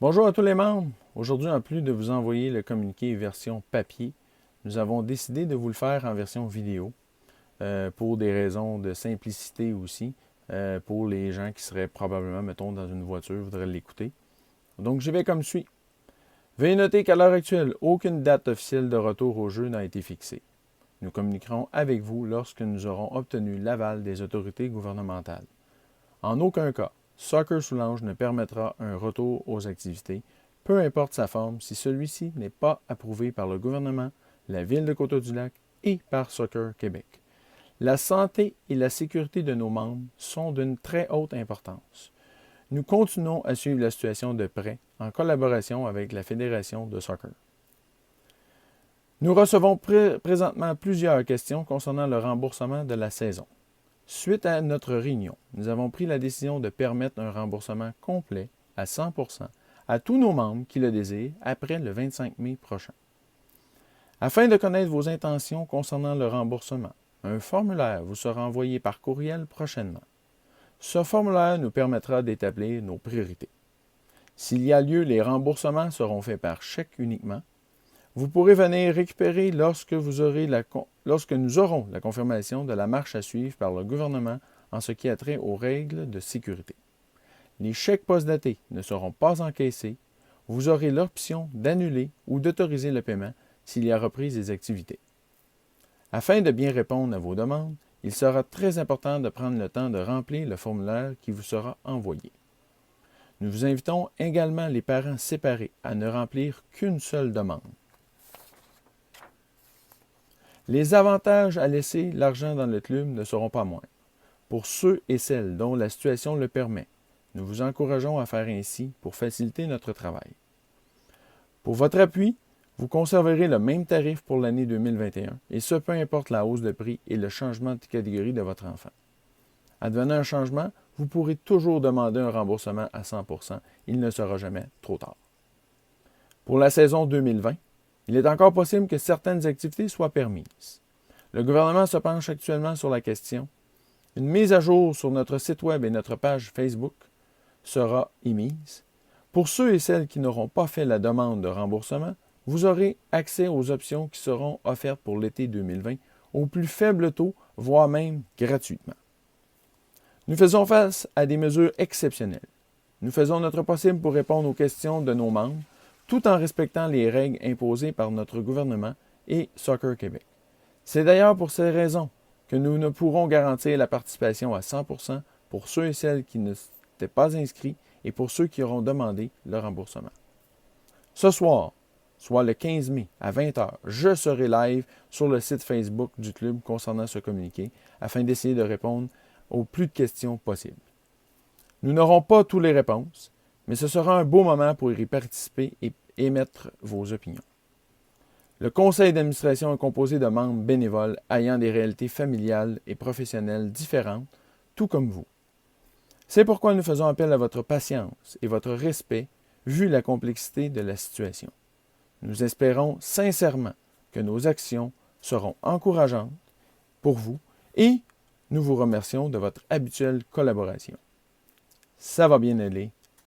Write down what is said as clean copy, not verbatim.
Bonjour à tous les membres. Aujourd'hui, en plus de vous envoyer le communiqué version papier, nous avons décidé de vous le faire en version vidéo pour des raisons de simplicité aussi, pour les gens qui seraient probablement, mettons, dans une voiture, voudraient l'écouter. Donc, j'y vais comme suit. Veuillez noter qu'à l'heure actuelle, aucune date officielle de retour au jeu n'a été fixée. Nous communiquerons avec vous lorsque nous aurons obtenu l'aval des autorités gouvernementales. En aucun cas, Soccer Soulanges ne permettra un retour aux activités, peu importe sa forme, si celui-ci n'est pas approuvé par le gouvernement, la Ville de Coteau-du-Lac et par Soccer Québec. La santé et la sécurité de nos membres sont d'une très haute importance. Nous continuons à suivre la situation de près en collaboration avec la Fédération de soccer. Nous recevons présentement plusieurs questions concernant le remboursement de la saison. Suite à notre réunion, nous avons pris la décision de permettre un remboursement complet à 100% à tous nos membres qui le désirent après le 25 mai prochain. Afin de connaître vos intentions concernant le remboursement, un formulaire vous sera envoyé par courriel prochainement. Ce formulaire nous permettra d'établir nos priorités. S'il y a lieu, les remboursements seront faits par chèque uniquement. Vous pourrez venir récupérer lorsque nous aurons la confirmation de la marche à suivre par le gouvernement en ce qui a trait aux règles de sécurité. Les chèques postdatés ne seront pas encaissés. Vous aurez l'option d'annuler ou d'autoriser le paiement s'il y a reprise des activités. Afin de bien répondre à vos demandes, il sera très important de prendre le temps de remplir le formulaire qui vous sera envoyé. Nous vous invitons également les parents séparés à ne remplir qu'une seule demande. Les avantages à laisser l'argent dans le club ne seront pas moindres. Pour ceux et celles dont la situation le permet, nous vous encourageons à faire ainsi pour faciliter notre travail. Pour votre appui, vous conserverez le même tarif pour l'année 2021, et ce peu importe la hausse de prix et le changement de catégorie de votre enfant. Advenant un changement, vous pourrez toujours demander un remboursement à 100%. Il ne sera jamais trop tard. Pour la saison 2020, il est encore possible que certaines activités soient permises. Le gouvernement se penche actuellement sur la question. Une mise à jour sur notre site web et notre page Facebook sera émise. Pour ceux et celles qui n'auront pas fait la demande de remboursement, vous aurez accès aux options qui seront offertes pour l'été 2020 au plus faible taux, voire même gratuitement. Nous faisons face à des mesures exceptionnelles. Nous faisons notre possible pour répondre aux questions de nos membres, tout en respectant les règles imposées par notre gouvernement et Soccer Québec. C'est d'ailleurs pour ces raisons que nous ne pourrons garantir la participation à 100% pour ceux et celles qui ne s'étaient pas inscrits et pour ceux qui auront demandé le remboursement. Ce soir, soit le 15 mai à 20h, je serai live sur le site Facebook du club concernant ce communiqué afin d'essayer de répondre au plus de questions possibles. Nous n'aurons pas toutes les réponses, mais ce sera un beau moment pour y participer et émettre vos opinions. Le conseil d'administration est composé de membres bénévoles ayant des réalités familiales et professionnelles différentes, tout comme vous. C'est pourquoi nous faisons appel à votre patience et votre respect vu la complexité de la situation. Nous espérons sincèrement que nos actions seront encourageantes pour vous et nous vous remercions de votre habituelle collaboration. Ça va bien aller.